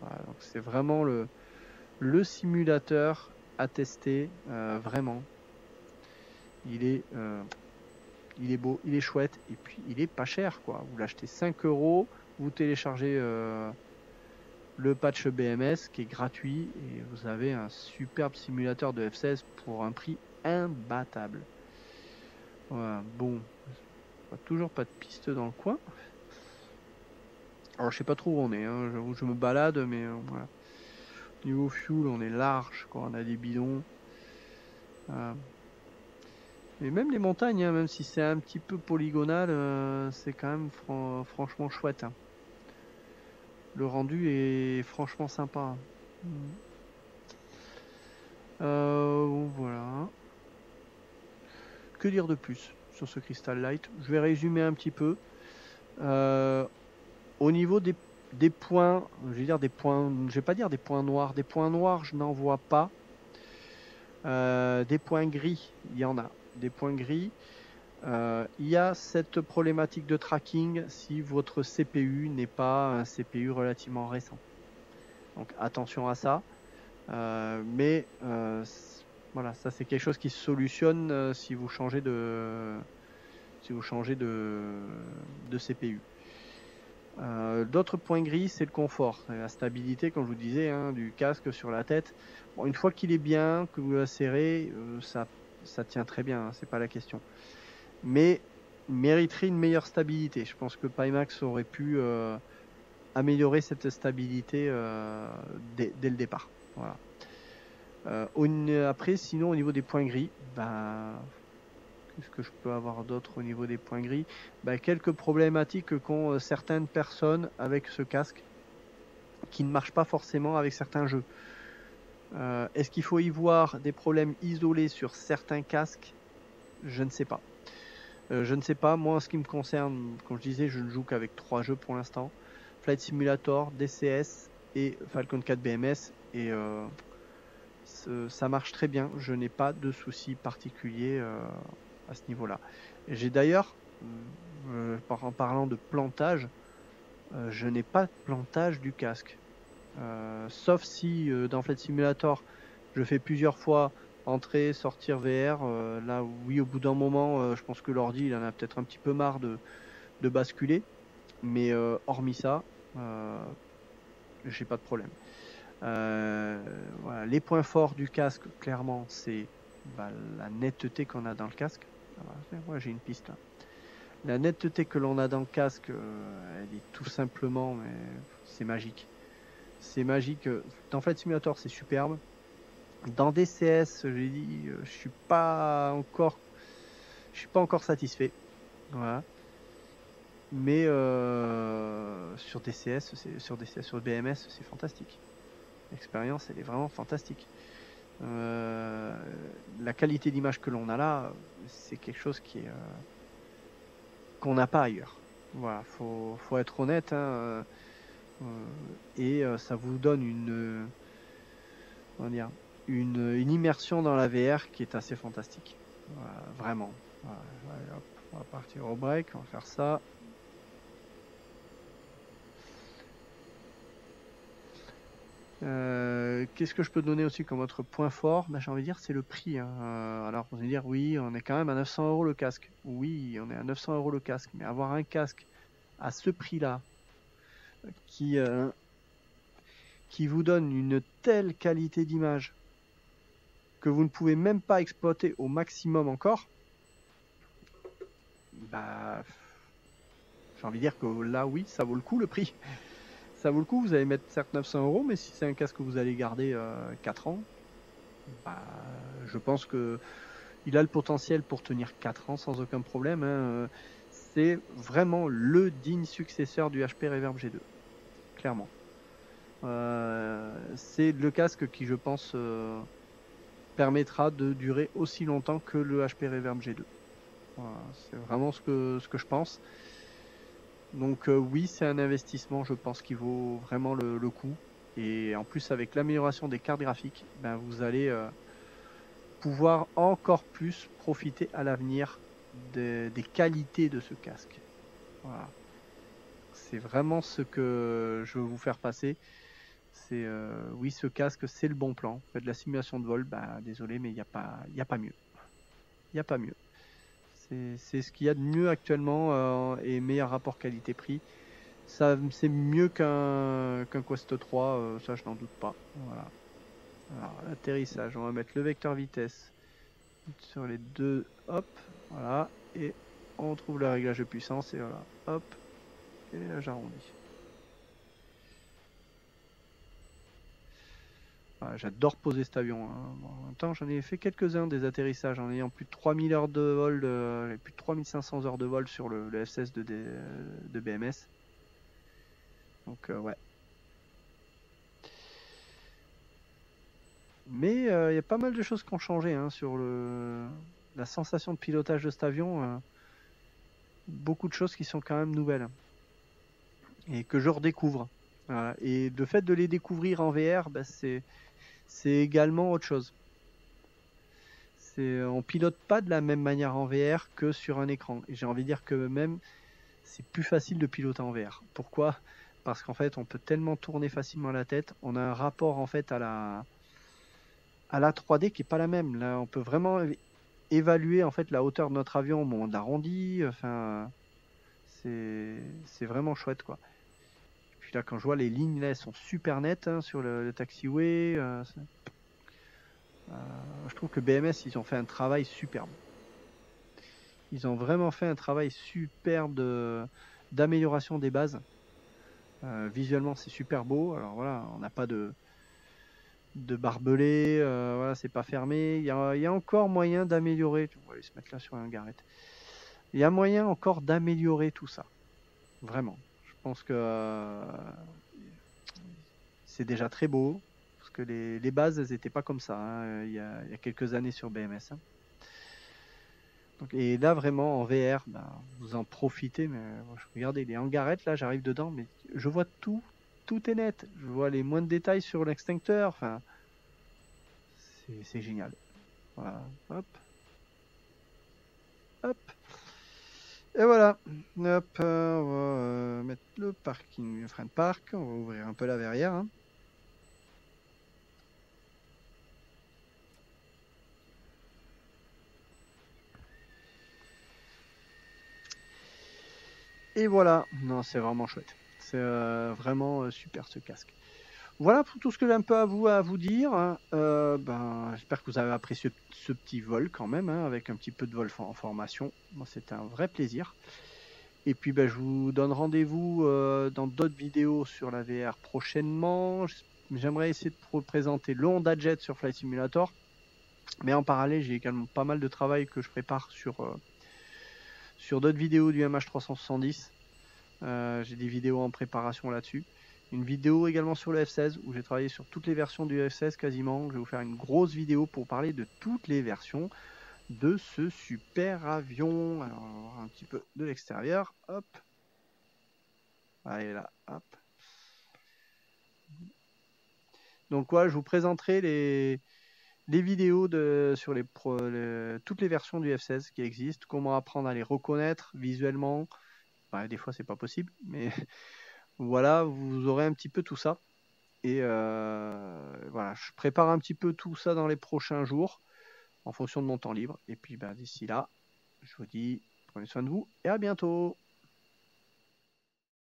Voilà, donc c'est vraiment le simulateur à tester, vraiment. Il est beau, il est chouette, et puis il est pas cher, quoi. Vous l'achetez 5 €, vous téléchargez le patch BMS qui est gratuit, et vous avez un superbe simulateur de F16 pour un prix imbattable. Voilà, bon, toujours pas de piste dans le coin. Alors je sais pas trop où on est, hein. Je me balade, mais voilà. Niveau fuel, on est large, quoi. On a des bidons. Et même les montagnes, hein, même si c'est un petit peu polygonal, c'est quand même franchement chouette. Hein. Le rendu est franchement sympa. Voilà. Que dire de plus sur ce Crystal Light? Je vais résumer un petit peu. Au niveau des points, je vais dire des points, je vais pas dire des points noirs. Des points noirs, je n'en vois pas. Des points gris, il y en a. Des points gris. Il y a cette problématique de tracking si votre CPU n'est pas un CPU relativement récent. Donc attention à ça. Mais voilà, ça c'est quelque chose qui se solutionne si vous changez de CPU. D'autres points gris, c'est le confort, la stabilité, comme je vous disais, hein, du casque sur la tête. Bon, une fois qu'il est bien, que vous le serrez, ça tient très bien, hein, c'est pas la question. Mais mériterait une meilleure stabilité. Je pense que Pimax aurait pu améliorer cette stabilité dès le départ. Voilà. Après, sinon, au niveau des points gris, qu'est-ce que je peux avoir d'autre au niveau des points gris? Quelques problématiques qu'ont certaines personnes avec ce casque qui ne marchent pas forcément avec certains jeux. Est-ce qu'il faut y voir des problèmes isolés sur certains casques? Je ne sais pas. Je ne sais pas, moi en ce qui me concerne, comme je disais, je ne joue qu'avec 3 jeux pour l'instant. Flight Simulator, DCS et Falcon 4 BMS. Et ça marche très bien, je n'ai pas de soucis particuliers à ce niveau-là. J'ai d'ailleurs, en parlant de plantage, je n'ai pas de plantage du casque. Sauf si dans Flight Simulator, je fais plusieurs fois entrer, sortir VR. Là, oui, au bout d'un moment, je pense que l'ordi, il en a peut-être un petit peu marre de basculer. Mais hormis ça, j'ai pas de problème. Voilà. Les points forts du casque, clairement, c'est la netteté qu'on a dans le casque. Moi, j'ai une piste là. La netteté que l'on a dans le casque, elle est tout simplement, mais c'est magique. C'est magique. Dans Flight Simulator, c'est superbe. Dans DCS, j'ai dit, je suis pas encore satisfait. Voilà. Mais sur DCS, sur BMS, c'est fantastique. L'expérience, elle est vraiment fantastique. La qualité d'image que l'on a là, c'est quelque chose qu'on n'a pas ailleurs. Voilà, faut être honnête. Hein, et ça vous donne comment dire, une immersion dans la VR qui est assez fantastique. Voilà, vraiment. Voilà, allez, hop, on va partir au break, on va faire ça. Qu'est-ce que je peux donner aussi comme autre point fort? Ben, j'ai envie de dire c'est le prix, hein. Alors vous allez dire oui, on est quand même à 900 € le casque. Oui, on est à 900 € le casque, mais avoir un casque à ce prix-là qui, qui vous donne une telle qualité d'image que vous ne pouvez même pas exploiter au maximum encore, bah, j'ai envie de dire que là, oui, ça vaut le coup le prix. Ça vaut le coup, vous allez mettre certes 900 €, mais si c'est un casque que vous allez garder 4 ans, bah, je pense que il a le potentiel pour tenir 4 ans sans aucun problème, hein. C'est vraiment le digne successeur du HP Reverb G2, clairement. C'est le casque qui, je pense, permettra de durer aussi longtemps que le HP Reverb G2. Voilà, c'est vraiment ce que je pense. Donc oui, c'est un investissement, je pense, qui vaut vraiment le coup. Et en plus, avec l'amélioration des cartes graphiques, ben, vous allez pouvoir encore plus profiter à l'avenir des qualités de ce casque. Voilà. C'est vraiment ce que je veux vous faire passer. C'est oui, ce casque, c'est le bon plan. Faites de la simulation de vol, bah, désolé, mais il n'y a pas mieux. Il n'y a pas mieux. C'est ce qu'il y a de mieux actuellement et meilleur rapport qualité-prix. Ça, c'est mieux qu'un Quest 3, ça je n'en doute pas. Voilà. Alors, l'atterrissage, on va mettre le vecteur vitesse sur les deux, hop, voilà, et on trouve le réglage de puissance, et voilà, hop, et là j'arrondis. Voilà, j'adore poser cet avion, hein. Bon, en même temps, j'en ai fait quelques-uns des atterrissages en ayant plus de 3000 heures de vol, plus de 3500 heures de vol sur le F-16 de BMS. Donc, ouais. Mais il y a pas mal de choses qui ont changé hein, sur la sensation de pilotage de cet avion. Beaucoup de choses qui sont quand même nouvelles et que je redécouvre. Voilà. Et le fait de les découvrir en VR, bah, c'est également autre chose. On pilote pas de la même manière en VR que sur un écran. Et j'ai envie de dire que même c'est plus facile de piloter en VR. Pourquoi? Parce qu'en fait, on peut tellement tourner facilement la tête. On a un rapport en fait à la 3D qui est pas la même. Là, on peut vraiment évaluer en fait la hauteur de notre avion au moment de l'arrondi. Enfin, c'est vraiment chouette quoi. Et puis là, quand je vois les lignes là, elles sont super nettes hein, sur le taxiway. Je trouve que BMS ils ont fait un travail superbe. Ils ont vraiment fait un travail superbe d'amélioration des bases. Visuellement, c'est super beau. Alors voilà, on n'a pas de barbelés, voilà, c'est pas fermé. Il y a encore moyen d'améliorer. On va aller se mettre là sur un garrette. Il y a moyen encore d'améliorer tout ça. Vraiment. Je pense que c'est déjà très beau. Parce que les bases, elles n'étaient pas comme ça hein, il y a quelques années sur BMS. Hein. Donc, et là, vraiment, en VR, ben, vous en profitez. Mais regardez, les hangarettes, là, j'arrive dedans, mais je vois tout. Tout est net. Je vois les moindres détails sur l'extincteur. Enfin, c'est génial. Voilà. Hop. Hop. Et voilà. Hop. On va mettre le parking, le frein de parc. On va ouvrir un peu la verrière. Hein. Et voilà. Non, c'est vraiment chouette. C'est vraiment super ce casque. Voilà pour tout ce que j'ai un peu à vous dire. Hein. Ben, j'espère que vous avez apprécié ce petit vol quand même, hein, avec un petit peu de vol en formation. Moi, c'était un vrai plaisir. Et puis, ben, je vous donne rendez-vous dans d'autres vidéos sur la VR prochainement. J'aimerais essayer de vous présenter le Honda Jet sur Flight Simulator. Mais en parallèle, j'ai également pas mal de travail que je prépare sur d'autres vidéos du MH370. J'ai des vidéos en préparation là-dessus. Une vidéo également sur le F16 où j'ai travaillé sur toutes les versions du F16 quasiment. Je vais vous faire une grosse vidéo pour parler de toutes les versions de ce super avion. Alors, on va voir un petit peu de l'extérieur. Hop. Allez là, hop. Donc ouais, je vous présenterai les vidéos sur toutes les versions du F16 qui existent, comment apprendre à les reconnaître visuellement. Bah, des fois, c'est pas possible, mais voilà, vous aurez un petit peu tout ça. Et voilà, je prépare un petit peu tout ça dans les prochains jours, en fonction de mon temps libre. Et puis, bah, d'ici là, je vous dis, prenez soin de vous et à bientôt.